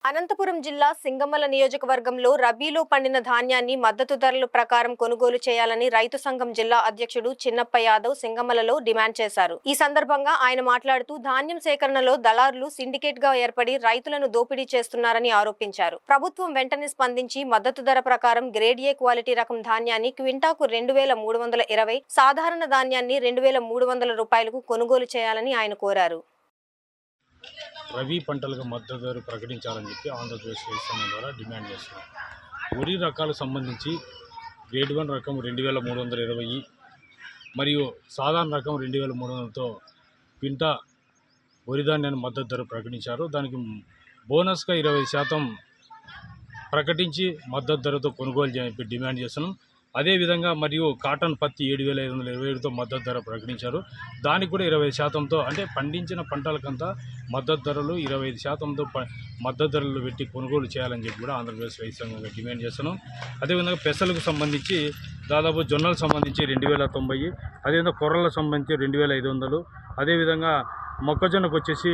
అనంతపురం జిల్లా సింగమల నియోజకవర్గంలో రబీలో పండిన ధాన్యాన్ని మద్దతు ధరల ప్రకారం కొనుగోలు చేయాలని రైతు సంఘం జిల్లా అధ్యక్షుడు చిన్నప్ప యాదవ్ సింగమలలో డిమాండ్ చేశారు. ఈ సందర్భంగా ఆయన మాట్లాడుతూ ధాన్యం సేకరణలో దళారులు సిండికేట్ గా ఏర్పడి రైతులను దోపిడీ చేస్తున్నారని ఆరోపించారు. ప్రభుత్వం వెంటనే స్పందించి మద్దతు ధర ప్రకారం గ్రేడ్ ఏ క్వాలిటీ రకం ధాన్యాన్ని క్వింటాకు 2320, సాధారణ ధాన్యాన్ని 2300 రూపాయలకు కొనుగోలు చేయాలని ఆయన కోరారు. రబీ పంటలకు మద్దతు ధర ప్రకటించాలని చెప్పి ఆంధ్రప్రదేశ్ రైతు సంఘం ద్వారా డిమాండ్ చేస్తున్నాం. వరి రకాలకు సంబంధించి గ్రేడ్ 1 రకం 2320 మరియు సాధారణ రకం 2300తో క్వింటా వరి ధాన్యాన్ని మద్దతు ధర ప్రకటించారు. దానికి బోనస్గా 20% ప్రకటించి మద్దతు ధరతో కొనుగోలు చేయాలని డిమాండ్ చేస్తున్నాం. అదేవిధంగా మరియు కాటన్ పత్తి 7527తో మద్దతు ధర ప్రకటించారు. దానికి కూడా 20%తో అంటే పండించిన పంటలకంతా మద్దతు ధరలు 25%తో మద్దతు ధరలు పెట్టి కొనుగోలు చేయాలని చెప్పి కూడా ఆంధ్రప్రదేశ్ రైతు సంఘంగా డిమాండ్ చేస్తున్నాం. అదేవిధంగా పెసలకు సంబంధించి దాదాపు జొన్నలకు సంబంధించి 2090, అదేవిధంగా కొర్రలకు సంబంధించి 2500, అదేవిధంగా మొక్కజొన్నకు వచ్చేసి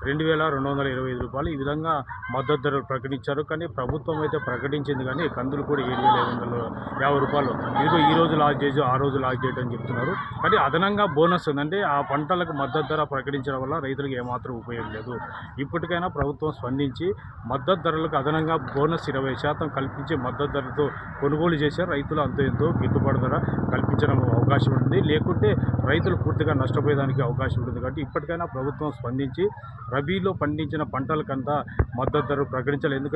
2225 రూపాయలు. ఈ విధంగా మద్దతు ధరలు ప్రకటించారు. కానీ ప్రభుత్వం అయితే ప్రకటించింది, కానీ కందులు కూడా 7550 రూపాయలు. ఇదిగో ఈ రోజు లాక్ చేసి ఆ రోజు లాక్ చేయడం అని చెప్తున్నారు. కానీ అదనంగా బోనస్ ఉందంటే ఆ పంటలకు మద్దతు ధర ప్రకటించడం వల్ల రైతులకు ఏమాత్రం ఉపయోగం లేదు. ఇప్పటికైనా ప్రభుత్వం స్పందించి మద్దతు ధరలకు అదనంగా బోనస్ 20% కల్పించి మద్దతు ధరతో కొనుగోలు చేశారు. రైతులు అంతో ఎంతో గిట్టుబాటు ధర కల్పించడం అవకాశం ఉంటుంది. లేకుంటే రైతులు పూర్తిగా నష్టపోయేదానికి అవకాశం ఉంటుంది. కాబట్టి ఇప్పటికైనా ప్రభుత్వం స్పందించి రబీలో పండించిన పంటలకంతా మద్దతు ధర ప్రకటించాలి. ఎందుకంటే